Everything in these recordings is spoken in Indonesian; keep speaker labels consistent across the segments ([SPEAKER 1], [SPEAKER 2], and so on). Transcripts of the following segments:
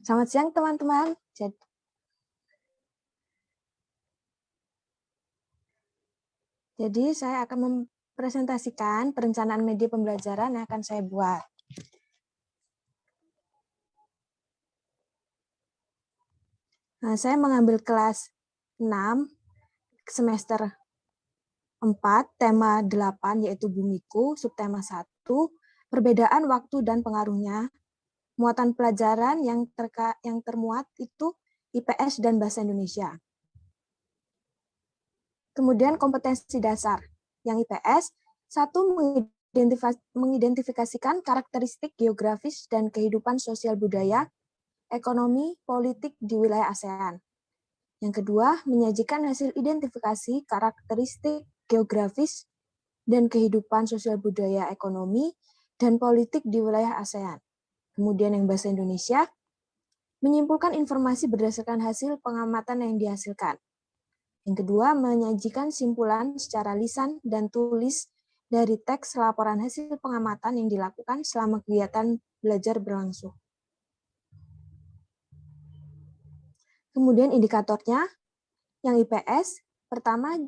[SPEAKER 1] Selamat siang teman-teman. Jadi saya akan mempresentasikan perencanaan media pembelajaran yang akan saya buat. Nah, saya mengambil kelas 6 semester 4 tema 8 yaitu Bumiku, subtema 1, perbedaan waktu dan pengaruhnya. Muatan pelajaran yang termuat itu IPS dan Bahasa Indonesia. Kemudian kompetensi dasar yang IPS, 1 mengidentifikasikan karakteristik geografis dan kehidupan sosial budaya, ekonomi, politik di wilayah ASEAN. Yang kedua, menyajikan hasil identifikasi karakteristik geografis dan kehidupan sosial budaya, ekonomi, dan politik di wilayah ASEAN. Kemudian yang bahasa Indonesia, menyimpulkan informasi berdasarkan hasil pengamatan yang dihasilkan. Yang kedua, menyajikan simpulan secara lisan dan tulis dari teks laporan hasil pengamatan yang dilakukan selama kegiatan belajar berlangsung. Kemudian indikatornya, yang IPS, pertama,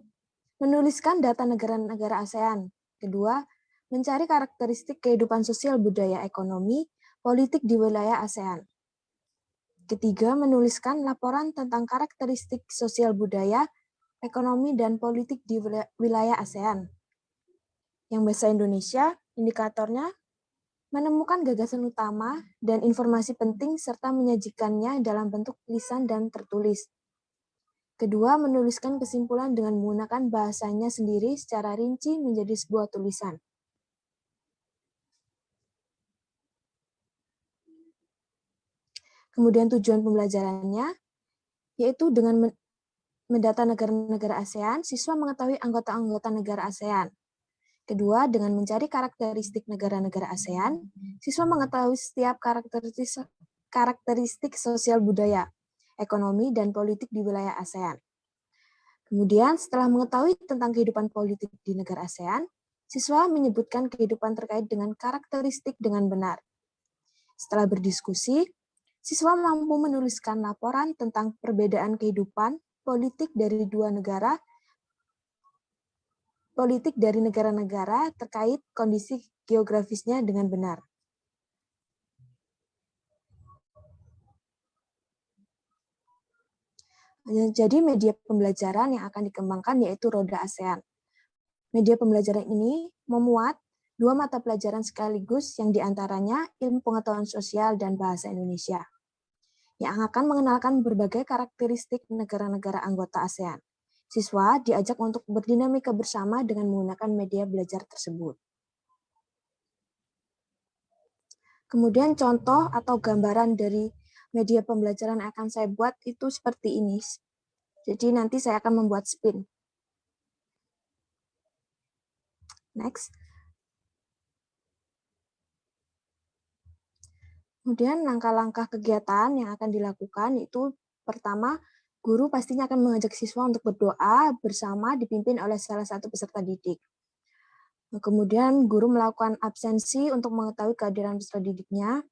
[SPEAKER 1] menuliskan data negara-negara ASEAN. Kedua, mencari karakteristik kehidupan sosial budaya ekonomi, politik di wilayah ASEAN. Ketiga, menuliskan laporan tentang karakteristik sosial budaya, ekonomi, dan politik di wilayah ASEAN. Yang bahasa Indonesia, indikatornya menemukan gagasan utama dan informasi penting serta menyajikannya dalam bentuk lisan dan tertulis. Kedua, menuliskan kesimpulan dengan menggunakan bahasanya sendiri secara rinci menjadi sebuah tulisan. Kemudian tujuan pembelajarannya, yaitu dengan mendata negara-negara ASEAN, siswa mengetahui anggota-anggota negara ASEAN. Kedua, dengan mencari karakteristik negara-negara ASEAN, siswa mengetahui setiap karakteristik sosial budaya, ekonomi, dan politik di wilayah ASEAN. Kemudian, setelah mengetahui tentang kehidupan politik di negara ASEAN, siswa menyebutkan kehidupan terkait dengan karakteristik dengan benar. Setelah berdiskusi, siswa mampu menuliskan laporan tentang perbedaan kehidupan politik dari negara-negara terkait kondisi geografisnya dengan benar. Jadi media pembelajaran yang akan dikembangkan yaitu Roda ASEAN. Media pembelajaran ini memuat 2 mata pelajaran sekaligus yang diantaranya ilmu pengetahuan sosial dan bahasa Indonesia, yang akan mengenalkan berbagai karakteristik negara-negara anggota ASEAN. Siswa diajak untuk berdinamika bersama dengan menggunakan media belajar tersebut. Kemudian contoh atau gambaran dari media pembelajaran yang akan saya buat itu seperti ini. Jadi nanti saya akan membuat spin. Next. Kemudian langkah-langkah kegiatan yang akan dilakukan itu pertama, guru pastinya akan mengajak siswa untuk berdoa bersama dipimpin oleh salah satu peserta didik. Kemudian guru melakukan absensi untuk mengetahui kehadiran peserta didiknya.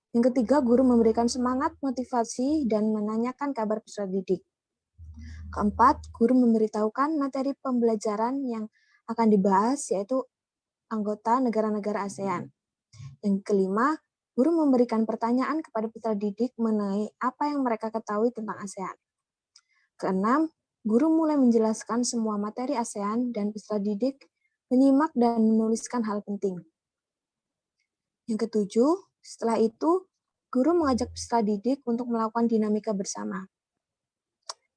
[SPEAKER 1] Yang ketiga, guru memberikan semangat, motivasi, dan menanyakan kabar peserta didik. Keempat, guru memberitahukan materi pembelajaran yang akan dibahas, yaitu anggota negara-negara ASEAN. Yang kelima, guru memberikan pertanyaan kepada peserta didik mengenai apa yang mereka ketahui tentang ASEAN. Keenam, guru mulai menjelaskan semua materi ASEAN dan peserta didik menyimak dan menuliskan hal penting. Yang ketujuh, setelah itu, guru mengajak peserta didik untuk melakukan dinamika bersama.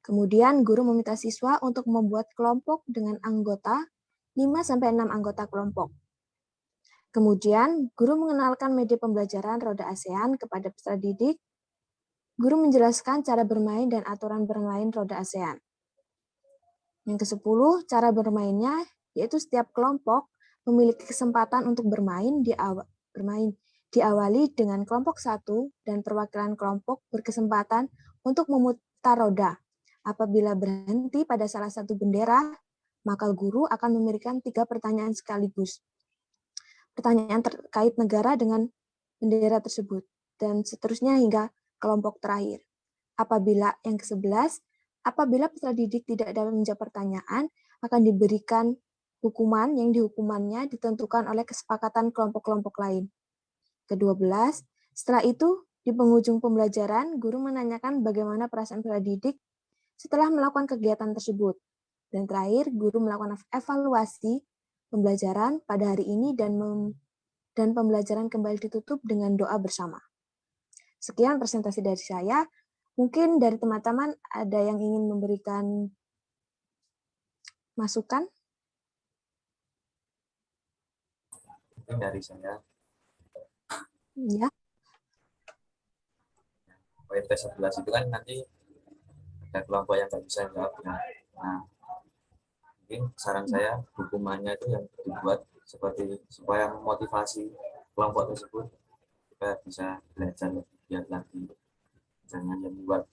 [SPEAKER 1] Kemudian, guru meminta siswa untuk membuat kelompok dengan anggota 5-6 anggota kelompok. Kemudian, guru mengenalkan media pembelajaran Roda ASEAN kepada peserta didik. Guru menjelaskan cara bermain dan aturan bermain Roda ASEAN. Yang ke-10, cara bermainnya, yaitu setiap kelompok memiliki kesempatan untuk bermain diawali dengan kelompok 1 dan perwakilan kelompok berkesempatan untuk memutar roda. Apabila berhenti pada salah satu bendera, maka guru akan memberikan 3 pertanyaan sekaligus. Pertanyaan terkait negara dengan bendera tersebut. dan seterusnya hingga kelompok terakhir. Apabila yang ke-11, apabila peserta didik tidak dapat menjawab pertanyaan, akan diberikan hukuman yang dihukumannya ditentukan oleh kesepakatan kelompok-kelompok lain. Ke-12, setelah itu di penghujung pembelajaran, guru menanyakan bagaimana perasaan peserta didik setelah melakukan kegiatan tersebut. Dan terakhir, guru melakukan evaluasi pembelajaran pada hari ini dan pembelajaran kembali ditutup dengan doa bersama. Sekian presentasi dari saya. Mungkin dari teman-teman ada yang ingin memberikan masukan?
[SPEAKER 2] Mungkin dari saya.
[SPEAKER 1] Ya.
[SPEAKER 2] OIT 11 itu kan nanti ada kelompok yang nggak bisa jawabnya. Nah, mungkin saran saya hukumannya itu yang dibuat seperti supaya memotivasi kelompok tersebut supaya bisa belajar lebih giat lagi, jangan membuat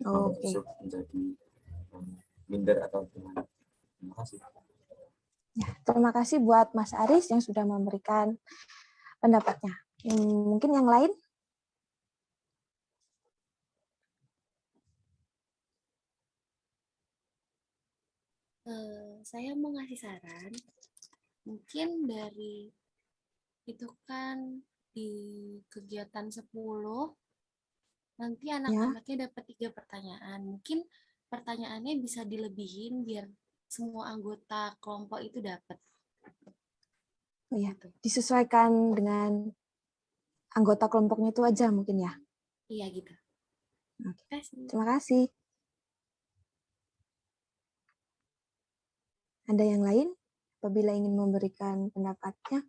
[SPEAKER 2] kelompok tersebut menjadi minder atau gimana. Terima kasih.
[SPEAKER 1] Ya, terima kasih buat Mas Aris yang sudah memberikan pendapatnya. Mungkin yang lain?
[SPEAKER 3] Saya mau ngasih saran. Mungkin dari itu kan di kegiatan 10 nanti anak-anaknya dapat 3 pertanyaan. Mungkin pertanyaannya bisa dilebihin biar semua anggota kelompok itu dapat.
[SPEAKER 1] Oh ya, disesuaikan dengan anggota kelompoknya itu aja mungkin ya?
[SPEAKER 3] Iya gitu.
[SPEAKER 1] Oke. Terima kasih. Ada yang lain apabila ingin memberikan pendapatnya?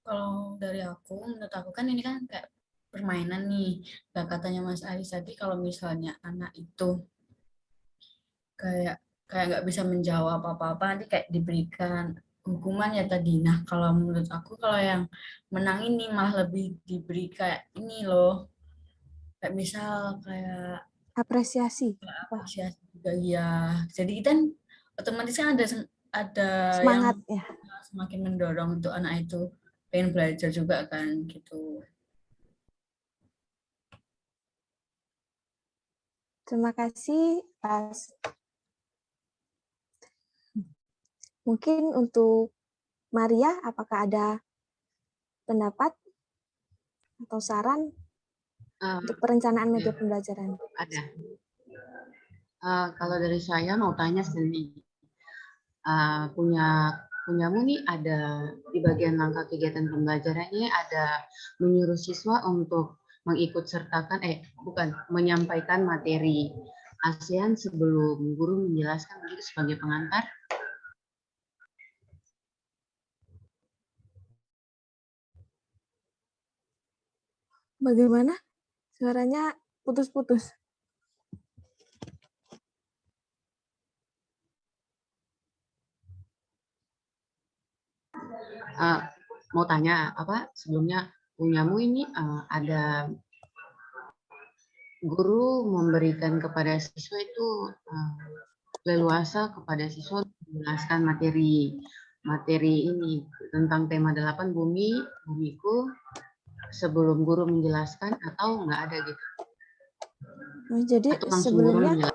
[SPEAKER 4] Kalau dari aku, menurut aku kan ini kan kayak permainan nih. Kayak katanya Mas Aris tadi, kalau misalnya anak itu kayak nggak bisa menjawab apa-apa, nanti kayak diberikan hukuman ya tadi. Nah, kalau menurut aku kalau yang menang ini malah lebih diberi kayak ini loh, kayak misal kayak
[SPEAKER 1] Apresiasi.
[SPEAKER 4] apresiasi juga ya. Jadi kan otomatis kan ada yang
[SPEAKER 1] Semangat ya.
[SPEAKER 4] semakin mendorong untuk anak itu pengen belajar juga kan gitu.
[SPEAKER 1] Terima kasih, Mas. Mungkin untuk Maria, apakah ada pendapat atau saran untuk perencanaan media pembelajaran?
[SPEAKER 5] Ada. Kalau dari saya mau tanya sendiri, punyamu nih ada di bagian langkah kegiatan pembelajaran ini ada menyuruh siswa untuk mengikut sertakan, menyampaikan materi ASEAN sebelum guru menjelaskan begitu sebagai pengantar.
[SPEAKER 1] Bagaimana? Suaranya putus-putus.
[SPEAKER 5] Mau tanya apa sebelumnya punyamu ini ada guru memberikan kepada siswa itu leluasa kepada siswa menjelaskan materi ini tentang tema 8 bumiku sebelum guru menjelaskan atau nggak ada gitu?
[SPEAKER 1] Jadi sebelumnya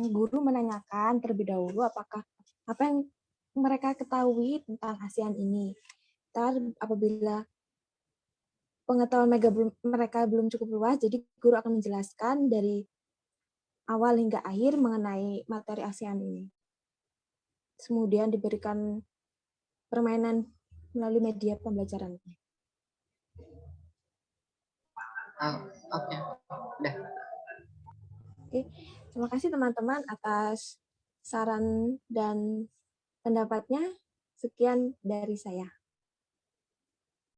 [SPEAKER 1] guru menanyakan terlebih dahulu apa yang mereka ketahui tentang ASEAN ini. Apabila pengetahuan mereka belum cukup luas, jadi guru akan menjelaskan dari awal hingga akhir mengenai materi ASEAN ini. Kemudian diberikan permainan melalui media pembelajaran.
[SPEAKER 5] Oke.
[SPEAKER 1] Terima kasih teman-teman atas saran dan pendapatnya. Sekian dari saya.